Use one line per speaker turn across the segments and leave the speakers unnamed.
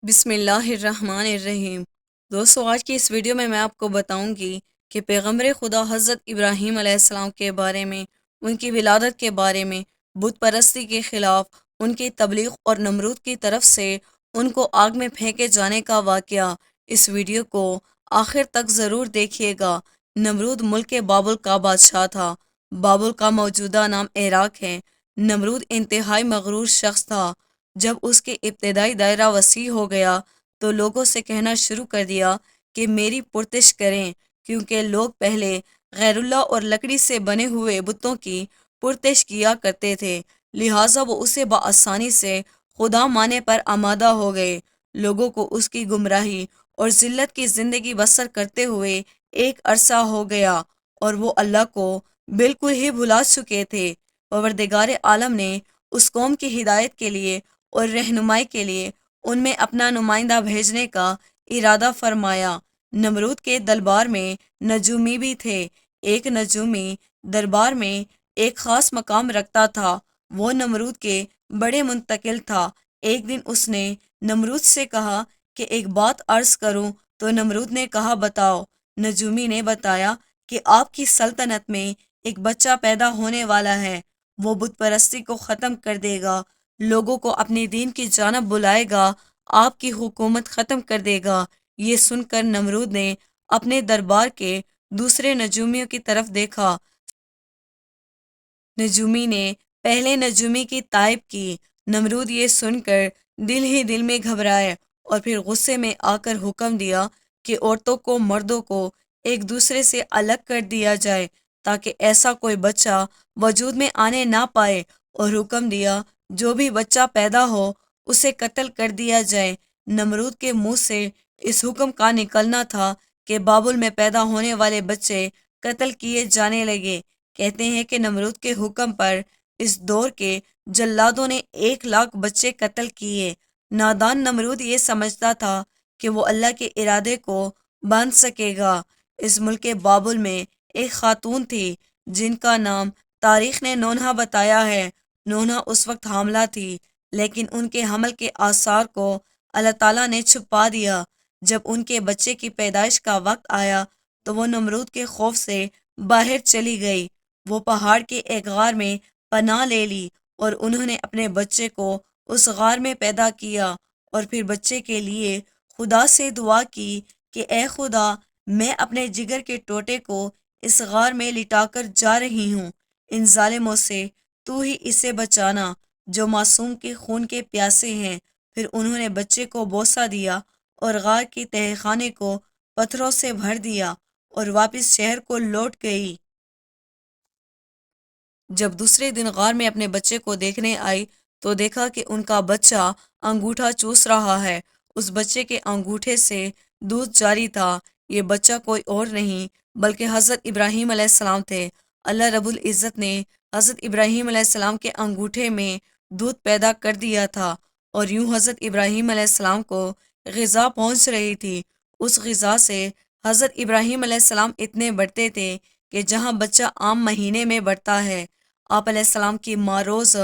بسم اللہ الرحمن الرحیم۔ دوستو، آج کی اس ویڈیو میں آپ کو بتاؤں گی کہ پیغمبر خدا حضرت ابراہیم علیہ السلام کے بارے میں، ان کی ولادت کے بارے میں، بت پرستی کے خلاف ان کی تبلیغ اور نمرود کی طرف سے ان کو آگ میں پھینکے جانے کا واقعہ۔ اس ویڈیو کو آخر تک ضرور دیکھیے گا۔ نمرود ملک بابل کا بادشاہ تھا۔ بابل کا موجودہ نام عراق ہے۔ نمرود انتہائی مغرور شخص تھا۔ جب اس کے ابتدائی دائرہ وسیع ہو گیا تو لوگوں سے کہنا شروع کر دیا کہ میری پرستش کریں، کیونکہ لوگ پہلے غیر اللہ اور لکڑی سے بنے ہوئے بتوں کی پرستش کیا کرتے تھے، لہٰذا وہ اسے بآسانی سے خدا مانے پر آمادہ ہو گئے۔ لوگوں کو اس کی گمراہی اور ذلت کی زندگی بسر کرتے ہوئے ایک عرصہ ہو گیا اور وہ اللہ کو بالکل ہی بھلا چکے تھے۔ پروردگار عالم نے اس قوم کی ہدایت کے لیے اور رہنمائی کے لیے ان میں اپنا نمائندہ بھیجنے کا ارادہ فرمایا۔ نمرود کے دربار میں نجومی بھی تھے۔ ایک نجومی دربار میں ایک خاص مقام رکھتا تھا۔ وہ نمرود کے بڑے منتقل تھا۔ ایک دن اس نے نمرود سے کہا کہ ایک بات عرض کروں، تو نمرود نے کہا بتاؤ۔ نجومی نے بتایا کہ آپ کی سلطنت میں ایک بچہ پیدا ہونے والا ہے، وہ بت پرستی کو ختم کر دے گا، لوگوں کو اپنے دین کی جانب بلائے گا، آپ کی حکومت ختم کر دے گا۔ یہ سن کر نمرود نے اپنے دربار کے دوسرے نجومیوں کی طرف دیکھا۔ نجومی نے پہلے نجومی کی تعریف کی۔ نمرود یہ سن کر دل ہی دل میں گھبرائے اور پھر غصے میں آ کر حکم دیا کہ عورتوں کو مردوں کو ایک دوسرے سے الگ کر دیا جائے تاکہ ایسا کوئی بچہ وجود میں آنے نہ پائے، اور حکم دیا جو بھی بچہ پیدا ہو اسے قتل کر دیا جائے۔ نمرود کے منہ سے اس حکم کا نکلنا تھا کہ بابل میں پیدا ہونے والے بچے قتل کیے جانے لگے۔ کہتے ہیں کہ نمرود کے حکم پر اس دور کے جلادوں نے 1,00,000 بچے قتل کیے۔ نادان نمرود یہ سمجھتا تھا کہ وہ اللہ کے ارادے کو باندھ سکے گا۔ اس ملک بابل میں ایک خاتون تھی جن کا نام تاریخ نے نونہا بتایا ہے۔ نونہا اس وقت حاملہ تھی، لیکن ان کے حمل کے آثار کو اللہ تعالیٰ نے چھپا دیا۔ جب ان کے بچے کی پیدائش کا وقت آیا تو وہ نمرود کے خوف سے باہر چلی گئی۔ وہ پہاڑ کے ایک غار میں پناہ لے لی اور انہوں نے اپنے بچے کو اس غار میں پیدا کیا، اور پھر بچے کے لیے خدا سے دعا کی کہ اے خدا، میں اپنے جگر کے ٹوٹے کو اس غار میں لٹا کر جا رہی ہوں، ان ظالموں سے تو ہی اسے بچانا جو معصوم کے خون کے پیاسے ہیں۔ پھر انہوں نے بچے کو بوسہ دیا اور غار کے تہہ خانے کو پتھروں سے بھر دیا اور واپس شہر کو لوٹ گئی۔ جب دوسرے دن غار میں اپنے بچے کو دیکھنے آئی تو دیکھا کہ ان کا بچہ انگوٹھا چوس رہا ہے۔ اس بچے کے انگوٹھے سے دودھ جاری تھا۔ یہ بچہ کوئی اور نہیں بلکہ حضرت ابراہیم علیہ السلام تھے۔ اللہ رب العزت نے حضرت ابراہیم علیہ السلام کے انگوٹھے میں دودھ پیدا کر دیا تھا، اور یوں حضرت ابراہیم علیہ السلام کو غذا پہنچ رہی تھی۔ اس غذا سے حضرت ابراہیم علیہ السلام اتنے بڑھتے تھے کہ جہاں بچہ عام مہینے میں بڑھتا ہے۔ آپ علیہ السلام کی ماں روز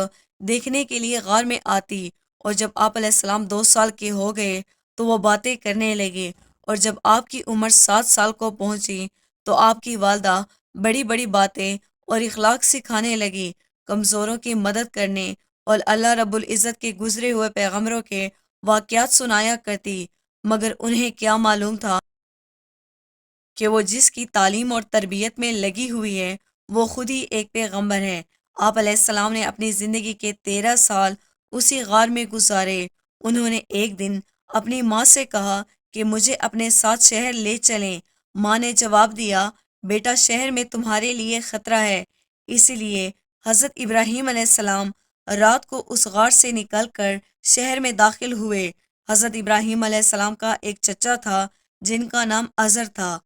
دیکھنے کے لیے غار میں آتی، اور جب آپ علیہ السلام 2 سال کے ہو گئے تو وہ باتیں کرنے لگے، اور جب آپ کی عمر 7 سال کو پہنچی تو آپ کی والدہ بڑی بڑی باتیں اور اخلاق سکھانے لگی، کمزوروں کی مدد کرنے اور اللہ رب العزت کے گزرے ہوئے پیغمبروں کے واقعات سنایا کرتی۔ مگر انہیں کیا معلوم تھا کہ وہ جس کی تعلیم اور تربیت میں لگی ہوئی ہے وہ خود ہی ایک پیغمبر ہے۔ آپ علیہ السلام نے اپنی زندگی کے 13 سال اسی غار میں گزارے۔ انہوں نے ایک دن اپنی ماں سے کہا کہ مجھے اپنے ساتھ شہر لے چلیں۔ ماں نے جواب دیا، بیٹا، شہر میں تمہارے لیے خطرہ ہے۔ اس لیے حضرت ابراہیم علیہ السلام رات کو اس غار سے نکل کر شہر میں داخل ہوئے۔ حضرت ابراہیم علیہ السلام کا ایک چچا تھا جن کا نام ازر تھا۔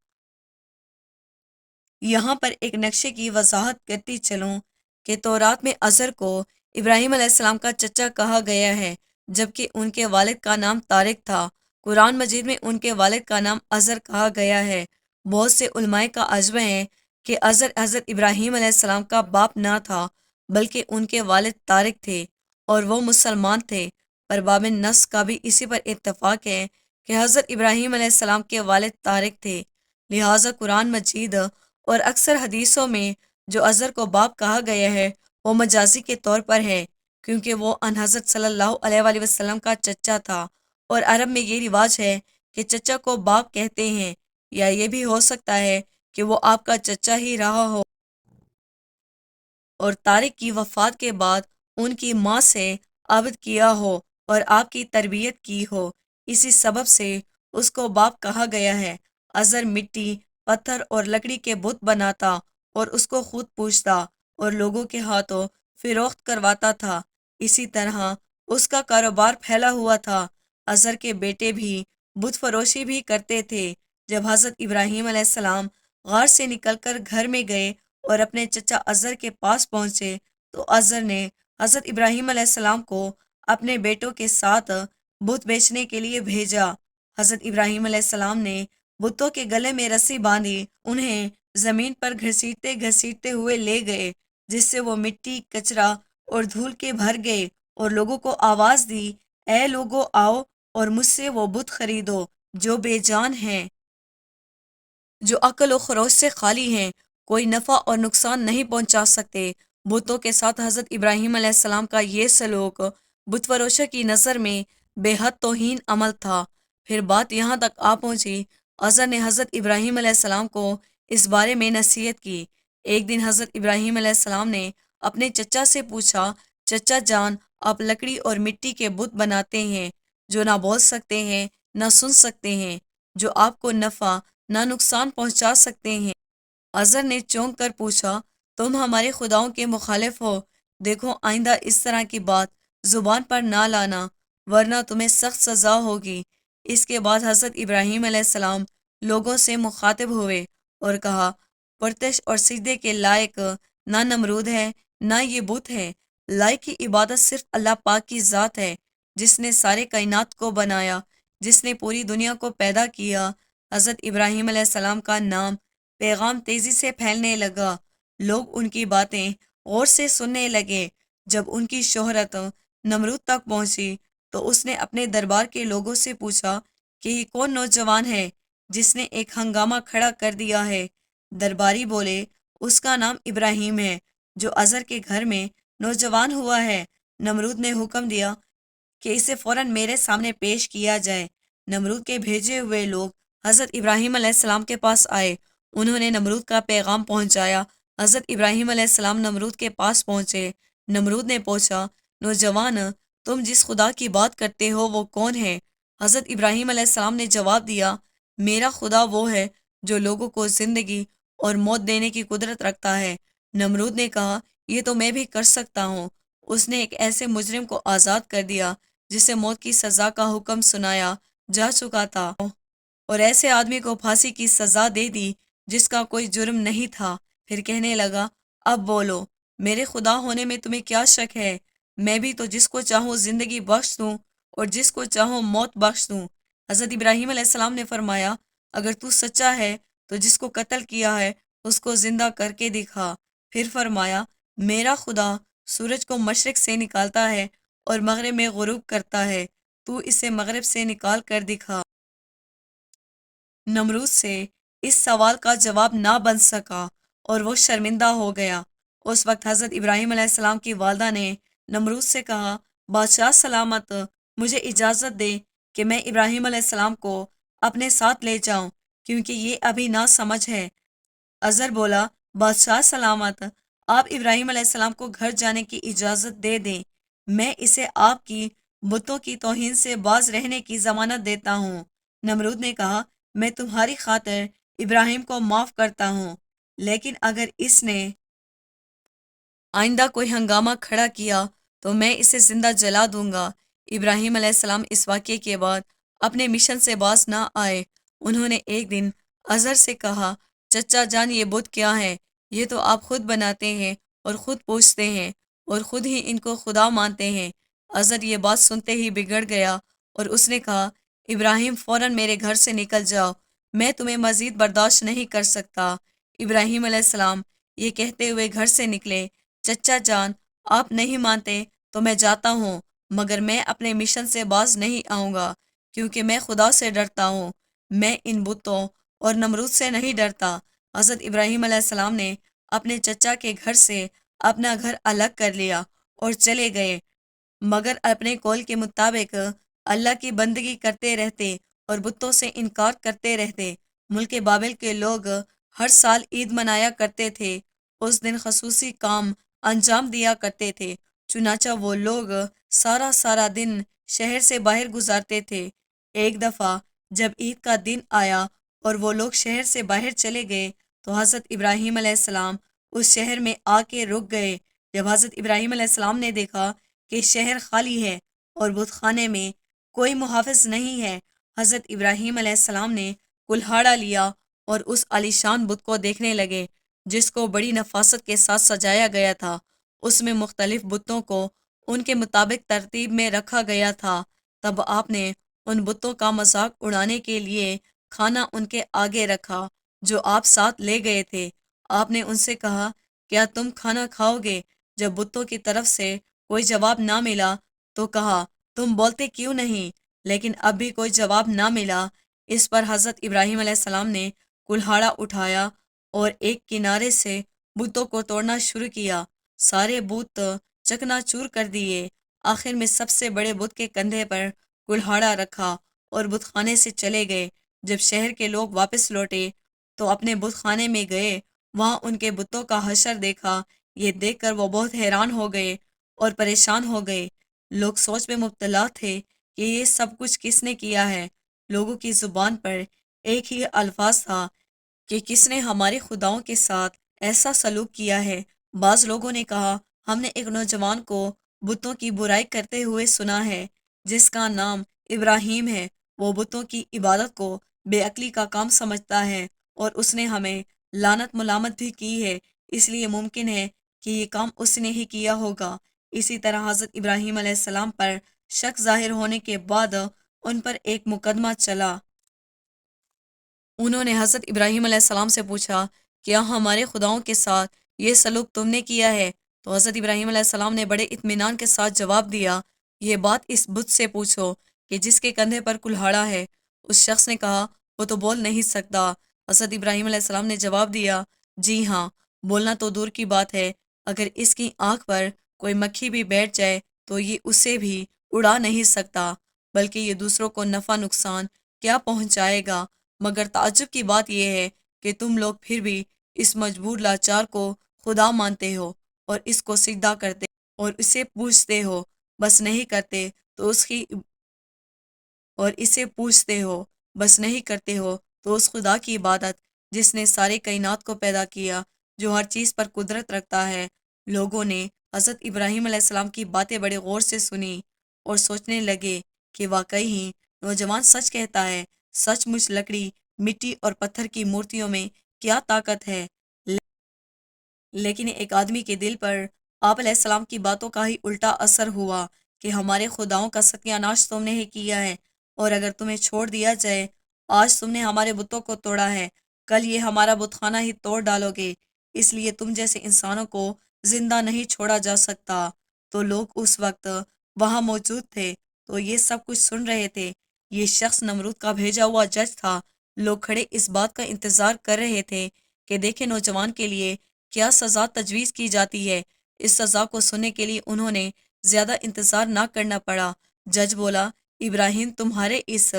یہاں پر ایک نقشے کی وضاحت کرتی چلوں کہ تورات میں ازر کو ابراہیم علیہ السلام کا چچا کہا گیا ہے، جبکہ ان کے والد کا نام طارق تھا۔ قرآن مجید میں ان کے والد کا نام ازر کہا گیا ہے۔ بہت سے علماء کا عجب ہے کہ ازر حضرت ابراہیم علیہ السلام کا باپ نہ تھا، بلکہ ان کے والد طارق تھے، اور وہ مسلمان تھے۔ پر باب نص کا بھی اسی پر اتفاق ہے کہ حضرت ابراہیم علیہ السلام کے والد طارق تھے، لہٰذا قرآن مجید اور اکثر حدیثوں میں جو ازر کو باپ کہا گیا ہے وہ مجازی کے طور پر ہے، کیونکہ وہ ان حضرت صلی اللہ علیہ وآلہ وسلم کا چچا تھا، اور عرب میں یہ رواج ہے کہ چچا کو باپ کہتے ہیں، یا یہ بھی ہو سکتا ہے کہ وہ آپ کا چچا ہی رہا ہو اور طارق کی وفات کے بعد ان کی ماں سے عبد کیا ہو اور آپ کی تربیت کی ہو، اسی سبب سے اس کو باپ کہا گیا ہے۔ ازر مٹی، پتھر اور لکڑی کے بت بناتا اور اس کو خود پوجتا اور لوگوں کے ہاتھوں فروخت کرواتا تھا، اسی طرح اس کا کاروبار پھیلا ہوا تھا۔ ازر کے بیٹے بھی بت فروشی بھی کرتے تھے۔ جب حضرت ابراہیم علیہ السلام غار سے نکل کر گھر میں گئے اور اپنے چچا ازر کے پاس پہنچے تو ازر نے حضرت ابراہیم علیہ السلام کو اپنے بیٹوں کے ساتھ بت بیچنے کے لیے بھیجا۔ حضرت ابراہیم علیہ السلام نے بتوں کے گلے میں رسی باندھی، انہیں زمین پر گھسیٹتے گھسیٹتے ہوئے لے گئے، جس سے وہ مٹی، کچرا اور دھول کے بھر گئے، اور لوگوں کو آواز دی، اے لوگو آؤ اور مجھ سے وہ بت خریدو جو بے جان ہیں، جو عقل و خروش سے خالی ہیں، کوئی نفع اور نقصان نہیں پہنچا سکتے۔ بتوں کے ساتھ حضرت ابراہیم علیہ السلام کا یہ سلوک بت فروشوں کی نظر میں بے حد توہین عمل تھا۔ پھر بات یہاں تک آ پہنچی، ازر نے حضرت ابراہیم علیہ السلام کو اس بارے میں نصیحت کی۔ ایک دن حضرت ابراہیم علیہ السلام نے اپنے چچا سے پوچھا، چچا جان، آپ لکڑی اور مٹی کے بت بناتے ہیں جو نہ بول سکتے ہیں نہ سن سکتے ہیں، جو آپ کو نفع نہ نقصان پہنچا سکتے ہیں۔ ازر نے چونک کر پوچھا، تم ہمارے خداؤں کے مخالف ہو، دیکھو آئندہ اس طرح کی بات زبان پر نہ لانا ورنہ تمہیں سخت سزا ہوگی۔ اس کے بعد حضرت ابراہیم علیہ السلام لوگوں سے مخاطب ہوئے اور کہا، پرتش اور سجدے کے لائق نہ نمرود ہے نہ یہ بت ہے، لائق کی عبادت صرف اللہ پاک کی ذات ہے، جس نے سارے کائنات کو بنایا، جس نے پوری دنیا کو پیدا کیا۔ حضرت ابراہیم علیہ السلام کا نام پیغام تیزی سے پھیلنے لگا، لوگ ان کی باتیں غور سے سننے لگے۔ جب ان کی شہرت نمرود تک پہنچی تو اس نے اپنے دربار کے لوگوں سے پوچھا کہ یہ کون نوجوان ہے جس نے ایک ہنگامہ کھڑا کر دیا ہے؟ درباری بولے، اس کا نام ابراہیم ہے، جو ازر کے گھر میں نوجوان ہوا ہے۔ نمرود نے حکم دیا کہ اسے فوراً میرے سامنے پیش کیا جائے۔ نمرود کے بھیجے ہوئے لوگ حضرت ابراہیم علیہ السلام کے پاس آئے، انہوں نے نمرود کا پیغام پہنچایا۔ حضرت ابراہیم علیہ السلام نمرود کے پاس پہنچے۔ نمرود نے پوچھا، نوجوان، تم جس خدا کی بات کرتے ہو وہ کون ہے؟ حضرت ابراہیم علیہ السلام نے جواب دیا، میرا خدا وہ ہے جو لوگوں کو زندگی اور موت دینے کی قدرت رکھتا ہے۔ نمرود نے کہا، یہ تو میں بھی کر سکتا ہوں۔ اس نے ایک ایسے مجرم کو آزاد کر دیا جسے موت کی سزا کا حکم سنایا جا چکا تھا، اور ایسے آدمی کو پھانسی کی سزا دے دی جس کا کوئی جرم نہیں تھا۔ پھر کہنے لگا، اب بولو، میرے خدا ہونے میں تمہیں کیا شک ہے؟ میں بھی تو جس کو چاہوں زندگی بخش دوں اور جس کو چاہوں موت بخش دوں۔ حضرت ابراہیم علیہ السلام نے فرمایا، اگر تو سچا ہے تو جس کو قتل کیا ہے اس کو زندہ کر کے دکھا۔ پھر فرمایا، میرا خدا سورج کو مشرق سے نکالتا ہے اور مغرب میں غروب کرتا ہے، تو اسے مغرب سے نکال کر دکھا۔ نمرود سے اس سوال کا جواب نہ بن سکا اور وہ شرمندہ ہو گیا۔ اس وقت حضرت ابراہیم علیہ السلام کی والدہ نے نمرود سے کہا، بادشاہ سلامت، مجھے اجازت دے کہ میں ابراہیم علیہ السلام کو اپنے ساتھ لے جاؤں، کیونکہ یہ ابھی نہ سمجھ ہے۔ ازر بولا، بادشاہ سلامت، آپ ابراہیم علیہ السلام کو گھر جانے کی اجازت دے دیں، میں اسے آپ کی بتوں کی توہین سے باز رہنے کی ضمانت دیتا ہوں۔ نمرود نے کہا، میں تمہاری خاطر ابراہیم کو معاف کرتا ہوں، لیکن اگر اس نے آئندہ کوئی ہنگامہ کھڑا کیا تو میں اسے زندہ جلا دوں گا۔ ابراہیم علیہ السلام اس واقعے کے بعد اپنے مشن سے باز نہ آئے۔ انہوں نے ایک دن ازر سے کہا، چچا جان، یہ بت کیا ہے؟ یہ تو آپ خود بناتے ہیں اور خود پوجتے ہیں اور خود ہی ان کو خدا مانتے ہیں۔ ازر یہ بات سنتے ہی بگڑ گیا اور اس نے کہا، ابراہیم، فوراً میرے گھر سے نکل جاؤ، میں تمہیں مزید برداشت نہیں کر سکتا۔ ابراہیم علیہ السلام یہ کہتے ہوئے گھر سے نکلے۔ چچا جان، آپ نہیں مانتے تو میں جاتا ہوں، مگر میں اپنے مشن سے باز نہیں آؤں گا، کیونکہ میں خدا سے ڈرتا ہوں، میں ان بتوں اور نمرود سے نہیں ڈرتا۔ حضرت ابراہیم علیہ السلام نے اپنے چچا کے گھر سے اپنا گھر الگ کر لیا اور چلے گئے، مگر اپنے قول کے مطابق اللہ کی بندگی کرتے رہتے اور بتوں سے انکار کرتے رہتے۔ ملک بابل کے لوگ ہر سال عید منایا کرتے تھے، اس دن خصوصی کام انجام دیا کرتے تھے، چنانچہ وہ لوگ سارا سارا دن شہر سے باہر گزارتے تھے۔ ایک دفعہ جب عید کا دن آیا اور وہ لوگ شہر سے باہر چلے گئے تو حضرت ابراہیم علیہ السلام اس شہر میں آ کے رک گئے۔ جب حضرت ابراہیم علیہ السلام نے دیکھا کہ شہر خالی ہے اور بت خانے میں کوئی محافظ نہیں ہے، حضرت ابراہیم علیہ السلام نے کلہاڑا لیا اور اس عالیشان بت کو دیکھنے لگے جس کو بڑی نفاست کے ساتھ سجایا گیا تھا۔ اس میں مختلف بتوں کو ان کے مطابق ترتیب میں رکھا گیا تھا۔ تب آپ نے ان بتوں کا مذاق اڑانے کے لیے کھانا ان کے آگے رکھا جو آپ ساتھ لے گئے تھے۔ آپ نے ان سے کہا، کیا تم کھانا کھاؤ گے؟ جب بتوں کی طرف سے کوئی جواب نہ ملا تو کہا، تم بولتے کیوں نہیں؟ لیکن اب بھی کوئی جواب نہ ملا۔ اس پر حضرت ابراہیم علیہ السلام نے کلہاڑا اٹھایا اور ایک کنارے سے بتوں کو توڑنا شروع کیا۔ سارے بت چکنا چور کر دیے۔ آخر میں سب سے بڑے بت کے کندھے پر کلہاڑا رکھا اور بت خانے سے چلے گئے۔ جب شہر کے لوگ واپس لوٹے تو اپنے بت خانے میں گئے، وہاں ان کے بتوں کا حشر دیکھا۔ یہ دیکھ کر وہ بہت حیران ہو گئے اور پریشان ہو گئے۔ لوگ سوچ میں مبتلا تھے کہ یہ سب کچھ کس نے کیا ہے۔ لوگوں کی زبان پر ایک ہی الفاظ تھا کہ کس نے ہمارے خداؤں کے ساتھ ایسا سلوک کیا ہے۔ بعض لوگوں نے کہا، ہم نے ایک نوجوان کو بتوں کی برائی کرتے ہوئے سنا ہے جس کا نام ابراہیم ہے۔ وہ بتوں کی عبادت کو بے عقلی کا کام سمجھتا ہے اور اس نے ہمیں لعنت ملامت بھی کی ہے، اس لیے ممکن ہے کہ یہ کام اس نے ہی کیا ہوگا۔ اسی طرح حضرت ابراہیم علیہ السلام پر شک ظاہر ہونے کے بعد ان پر ایک مقدمہ چلا۔ انہوں نے حضرت ابراہیم علیہ السلام سے پوچھا، کیا ہمارے خداؤں کے ساتھ یہ سلوک تم نے کیا ہے؟ تو حضرت ابراہیم علیہ السلام نے بڑے اطمینان کے ساتھ جواب دیا، یہ بات اس بت سے پوچھو کہ جس کے کندھے پر کلہاڑا ہے۔ اس شخص نے کہا، وہ تو بول نہیں سکتا۔ حضرت ابراہیم علیہ السلام نے جواب دیا، جی ہاں، بولنا تو دور کی بات ہے، اگر اس کی آنکھ پر کوئی مکھی بھی بیٹھ جائے تو یہ اسے بھی اڑا نہیں سکتا، بلکہ یہ دوسروں کو نفع نقصان کیا پہنچائے گا۔ مگر تعجب کی بات یہ ہے کہ تم لوگ پھر بھی اس مجبور لاچار کو خدا مانتے ہو اور اس کو سجدہ کرتے اور اسے پوجتے ہو، بس نہیں کرتے تو اس کی اور اسے پوجتے ہو بس نہیں کرتے ہو تو اس خدا کی عبادت جس نے سارے کائنات کو پیدا کیا، جو ہر چیز پر قدرت رکھتا ہے۔ لوگوں نے حضرت ابراہیم علیہ السلام کی باتیں بڑے غور سے سنی اور سوچنے لگے کہ واقعی ہی نوجوان سچ کہتا ہے، سچ مچ لکڑی، مٹی اور پتھر کی مورتیوں میں کیا طاقت ہے۔ لیکن ایک آدمی کے دل پر آپ علیہ السلام کی باتوں کا ہی الٹا اثر ہوا کہ ہمارے خداؤں کا ستیہ ناش تم نے ہی کیا ہے، اور اگر تمہیں چھوڑ دیا جائے، آج تم نے ہمارے بتوں کو توڑا ہے، کل یہ ہمارا بت خانہ ہی توڑ ڈالو گے، اس لیے تم جیسے انسانوں کو زندہ نہیں چھوڑا جا سکتا۔ تو لوگ اس وقت وہاں موجود تھے تو یہ سب کچھ سن رہے تھے۔ یہ شخص نمرود کا بھیجا ہوا جج تھا۔ لوگ کھڑے اس بات کا انتظار کر رہے تھے کہ دیکھیں نوجوان کے لیے کیا سزا تجویز کی جاتی ہے۔ اس سزا کو سننے کے لیے انہوں نے زیادہ انتظار نہ کرنا پڑا۔ جج بولا، ابراہیم، تمہارے اس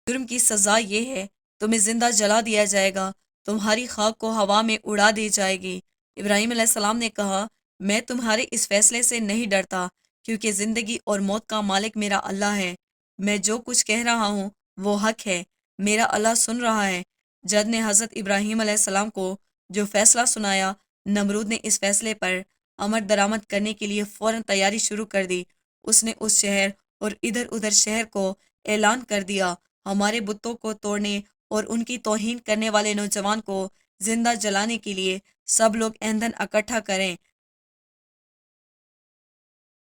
جرم کی سزا یہ ہے، تمہیں زندہ جلا دیا جائے گا، تمہاری خاک کو ہوا میں اڑا دی جائے گی۔ ابراہیم علیہ السلام نے کہا، میں تمہارے اس فیصلے سے نہیں ڈرتا، کیونکہ زندگی اور موت کا مالک میرا اللہ ہے۔ میں جو کچھ کہہ رہا ہوں وہ حق ہے، میرا اللہ سن رہا ہے۔ جج نے حضرت ابراہیم علیہ السلام کو جو فیصلہ سنایا، نمرود نے اس فیصلے پر عمل درآمد کرنے کے لیے فوراً تیاری شروع کر دی۔ اس نے اس شہر اور ادھر ادھر شہر کو اعلان کر دیا، ہمارے بتوں کو توڑنے اور ان کی توہین کرنے والے نوجوان کو زندہ جلانے کے لیے سب لوگ ایندھن اکٹھا کریں۔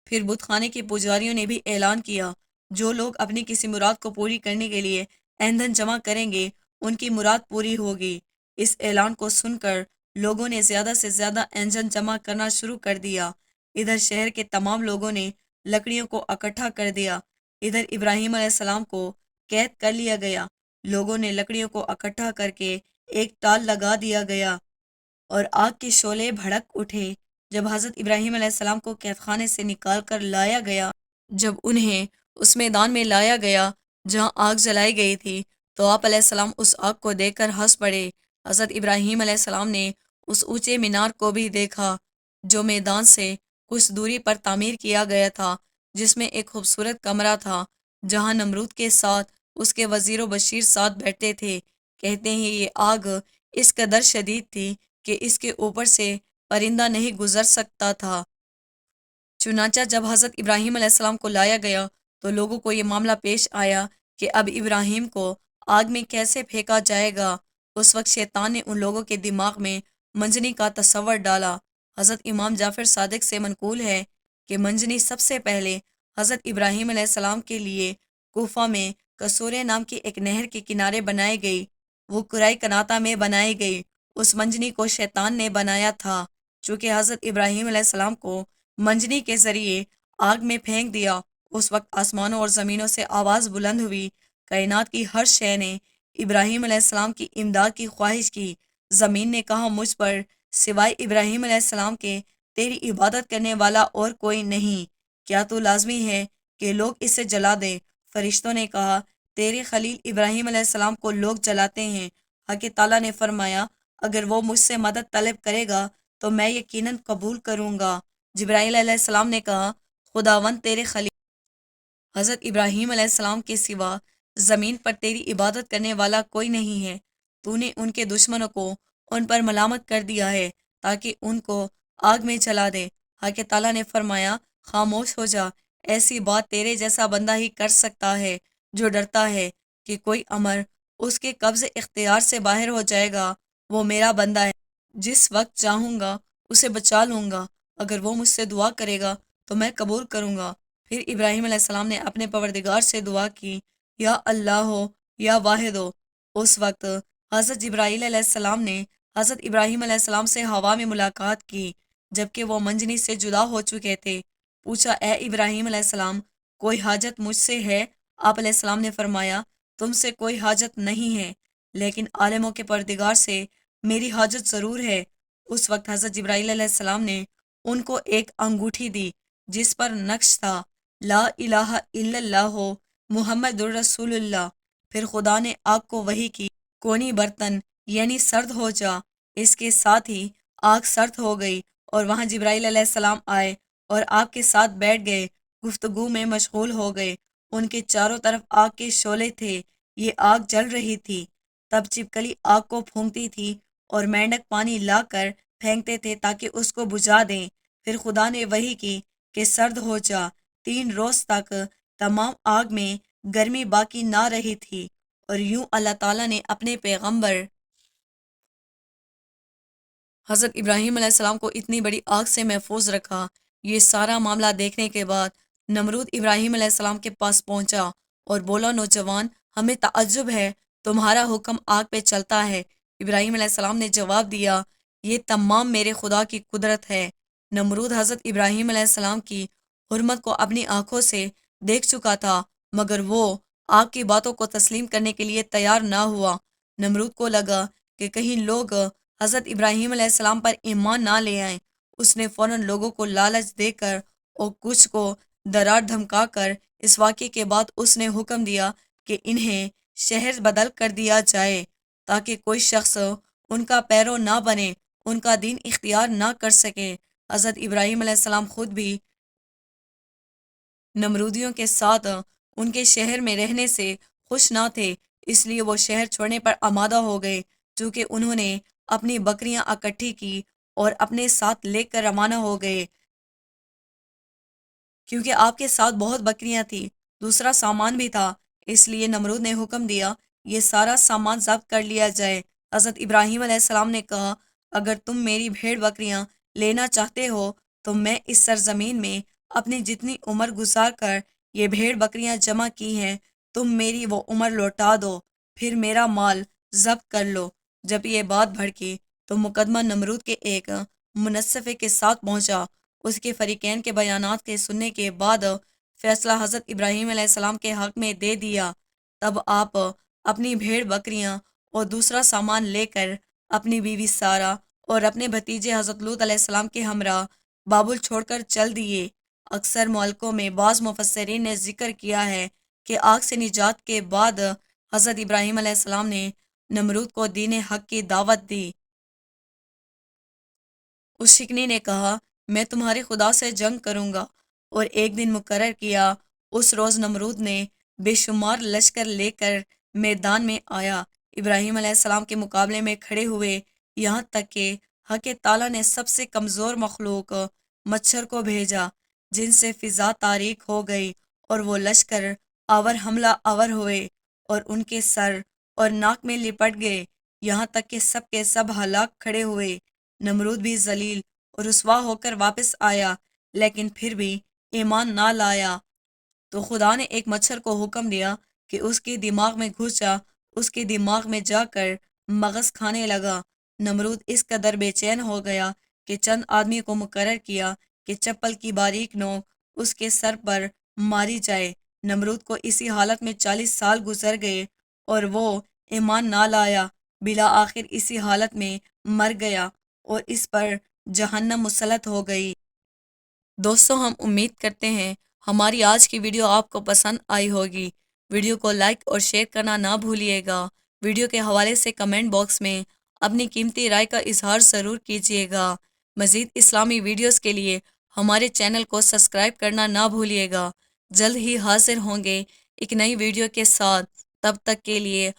پھر بت خانے کے پجاریوں نے بھی اعلان کیا، جو لوگ اپنی کسی مراد کو پوری کرنے کے لیے ایندھن جمع کریں گے، ان کی مراد پوری ہوگی۔ اس اعلان کو سن کر لوگوں نے زیادہ سے زیادہ ایندھن جمع کرنا شروع کر دیا۔ ادھر شہر کے تمام لوگوں نے لکڑیوں کو اکٹھا کر دیا۔ ادھر ابراہیم علیہ السلام کو قید کر لیا گیا۔ لوگوں نے لکڑیوں کو اکٹھا کر کے ایک ٹال لگا دیا گیا اور آگ کے شعلے بھڑک اٹھے۔ جب حضرت ابراہیم علیہ السلام کو قید خانے سے نکال کر لایا گیا، جب انہیں اس میدان میں لایا گیا جہاں آگ جلائی گئی تھی، تو آپ علیہ السلام اس آگ کو دیکھ کر ہنس پڑے۔ حضرت ابراہیم علیہ السلام نے اس اونچے مینار کو بھی دیکھا جو میدان سے کچھ دوری پر تعمیر کیا گیا تھا، جس میں ایک خوبصورت کمرہ تھا جہاں نمرود کے ساتھ اس کے وزیر و بشیر ساتھ بیٹھتے تھے۔ کہتے ہیں یہ آگ اس قدر شدید تھی کہ اس کے اوپر سے پرندہ نہیں گزر سکتا تھا۔ چنانچہ جب حضرت ابراہیم علیہ السلام کو لایا گیا تو لوگوں کو یہ معاملہ پیش آیا کہ اب ابراہیم کو آگ میں کیسے پھینکا جائے گا۔ اس وقت شیطان نے ان لوگوں کے دماغ میں منجنی کا تصور ڈالا۔ حضرت امام جعفر صادق سے منقول ہے کہ منجنی سب سے پہلے حضرت ابراہیم علیہ السلام کے لیے کوفہ میں کسورے نام کی ایک نہر کے کنارے بنائی گئی۔ وہ قرائے کناتہ میں بنائی گئی۔ اس منجنی کو شیطان نے بنایا تھا۔ چونکہ حضرت ابراہیم علیہ السلام کو منجنی کے ذریعے آگ میں پھینک دیا، اس وقت آسمانوں اور زمینوں سے آواز بلند ہوئی، کائنات کی ہر شے نے ابراہیم علیہ السلام کی امداد کی خواہش کی۔ زمین نے کہا مجھ پر سوائے ابراہیم علیہ السلام کے تیری عبادت کرنے والا اور کوئی نہیں، کیا تو لازمی ہے کہ لوگ اسے جلا دیں؟ فرشتوں نے کہا تیرے خلیل ابراہیم علیہ السلام کو لوگ جلاتے ہیں۔ حق تعالیٰ نے فرمایا اگر وہ مجھ سے مدد طلب کرے گا تو میں یقیناً قبول کروں گا۔ جبرائیل علیہ السلام نے کہا خداوند تیرے خلیل حضرت ابراہیم علیہ السلام کے سوا زمین پر تیری عبادت کرنے والا کوئی نہیں ہے۔ تو نے ان کے دشمنوں کو ان پر ملامت کر دیا ہے تاکہ ان کو آگ میں جلا دے۔ حق تعالیٰ نے فرمایا خاموش ہو جا، ایسی بات تیرے جیسا بندہ ہی کر سکتا ہے جو ڈرتا ہے کہ کوئی امر اس کے قبض اختیار سے باہر ہو جائے گا۔ وہ میرا بندہ ہے، جس وقت چاہوں گا اسے بچا لوں گا، اگر وہ مجھ سے دعا کرے گا تو میں قبول کروں گا۔ پھر ابراہیم علیہ السلام نے اپنے پروردگار سے دعا کی یا اللہ ہو یا واحد ہو۔ اس وقت حضرت جبرائیل علیہ السلام نے حضرت ابراہیم علیہ السلام سے ہوا میں ملاقات کی جبکہ وہ منجنی سے جدا ہو چکے تھے۔ پوچھا اے ابراہیم علیہ السلام کوئی حاجت مجھ سے ہے؟ آپ علیہ السلام نے فرمایا تم سے کوئی حاجت نہیں ہے، لیکن عالموں کے پروردگار سے میری حاجت ضرور ہے۔ اس وقت حضرت جبرائیل علیہ السلام نے ان کو ایک انگوٹھی دی جس پر نقش تھا لا الہ الا اللہ محمد الرسول اللہ۔ پھر خدا نے آگ کو وحی کی کونی برتن یعنی سرد ہو جا۔ اس کے ساتھ ہی آگ سرد ہو گئی اور وہاں جبرائیل علیہ السلام آئے اور آپ کے ساتھ بیٹھ گئے، گفتگو میں مشغول ہو گئے۔ ان کے چاروں طرف آگ کے شعلے تھے، یہ آگ جل رہی تھی۔ تب چپکلی آگ کو پھونکتی تھی اور مینڈک پانی لا کر پھینکتے تھے تاکہ اس کو بجھا دیں۔ پھر خدا نے وحی کی کہ سرد ہو جا۔ 3 روز تک تمام آگ میں گرمی باقی نہ رہی تھی، اور یوں اللہ تعالیٰ نے اپنے پیغمبر حضرت ابراہیم علیہ السلام کو اتنی بڑی آگ سے محفوظ رکھا۔ یہ سارا معاملہ دیکھنے کے بعد نمرود ابراہیم علیہ السلام کے پاس پہنچا اور بولا نوجوان ہمیں تعجب ہے، تمہارا حکم آگ پہ چلتا ہے۔ ابراہیم علیہ السلام نے جواب دیا یہ تمام میرے خدا کی قدرت ہے۔ نمرود حضرت ابراہیم علیہ السلام کی حرمت کو اپنی آنکھوں سے دیکھ چکا تھا مگر وہ آگ کی باتوں کو تسلیم کرنے کے لیے تیار نہ ہوا۔ نمرود کو لگا کہ کہیں لوگ حضرت ابراہیم علیہ السلام پر ایمان نہ لے آئیں۔ اس نے فوراً لوگوں کو لالچ دے کر اور کچھ کو ڈرا دھمکا کر اس واقعے کے بعد اس نے حکم دیا کہ انہیں شہر بدل کر دیا جائے تاکہ کوئی شخص ان کا پیرو نہ بنے، ان کا دین اختیار نہ کر سکے۔ حضرت ابراہیم علیہ السلام خود بھی نمرودیوں کے ساتھ ان کے شہر میں رہنے سے خوش نہ تھے، اس لیے وہ شہر چھوڑنے پر آمادہ ہو گئے۔ چونکہ انہوں نے اپنی بکریاں اکٹھی کی اور اپنے ساتھ لے کر روانہ ہو گئے، کیونکہ آپ کے ساتھ بہت بکریاں تھیں، دوسرا سامان بھی تھا، اس لیے نمرود نے حکم دیا یہ سارا سامان ضبط کر لیا جائے۔ حضرت ابراہیم علیہ السلام نے کہا اگر تم میری بھیڑ بکریاں لینا چاہتے ہو تو میں اس سرزمین میں اپنی جتنی عمر گزار کر یہ بھیڑ بکریاں جمع کی ہیں تم میری وہ عمر لوٹا دو، پھر میرا مال ضبط کر لو۔ جب یہ بات بھڑکی تو مقدمہ نمرود کے ایک منصفے کے ساتھ پہنچا۔ اس کے فریقین کے بیانات کے سننے کے بعد فیصلہ حضرت ابراہیم علیہ السلام کے حق میں دے دیا۔ تب آپ اپنی بھیڑ بکریاں اور دوسرا سامان لے کر اپنی بیوی سارہ اور اپنے بھتیجے حضرت لوط علیہ السلام کے ہمراہ بابل چھوڑ کر چل دیے۔ اکثر مولکوں میں بعض مفسرین نے ذکر کیا ہے کہ آگ سے نجات کے بعد حضرت ابراہیم علیہ السلام نے نمرود کو دین حق کی دعوت دی۔ اس شکنی نے کہا میں تمہارے خدا سے جنگ کروں گا، اور ایک دن مقرر کیا۔ اس روز نمرود نے بے شمار لشکر لے کر میدان میں آیا، ابراہیم علیہ السلام کے مقابلے میں کھڑے ہوئے، یہاں تک کہ حق تعالیٰ نے سب سے کمزور مخلوق مچھر کو بھیجا جن سے فضا تاریک ہو گئی، اور وہ لشکر آور حملہ آور ہوئے اور ان کے سر اور ناک میں لپٹ گئے، یہاں تک کہ سب کے سب ہلاک کھڑے ہوئے۔ نمرود بھی ذلیل اور رسوا ہو کر واپس آیا، لیکن پھر بھی ایمان نہ لایا۔ تو خدا نے ایک مچھر کو حکم دیا کہ اس کے دماغ میں گھس جا، اس کے دماغ میں جا کر مغز کھانے لگا۔ نمرود اس قدر بے چین ہو گیا کہ چند آدمی کو مقرر کیا کہ چپل کی باریک نوک اس کے سر پر ماری جائے۔ نمرود کو اسی حالت میں 40 سال گزر گئے اور وہ ایمان نہ لایا، بالآخر اسی حالت میں مر گیا اور اس پر جہنم مسلط ہو گئی۔ دوستو، ہم امید کرتے ہیں ہماری آج کی ویڈیو آپ کو پسند آئی ہوگی۔ ویڈیو کو لائک اور شیئر کرنا نہ بھولیے گا۔ ویڈیو کے حوالے سے کمنٹ باکس میں اپنی قیمتی رائے کا اظہار ضرور کیجیے گا۔ مزید اسلامی ویڈیوز کے لیے ہمارے چینل کو سبسکرائب کرنا نہ بھولیے گا۔ جلد ہی حاضر ہوں گے ایک نئی ویڈیو کے ساتھ، تب تک کے لیے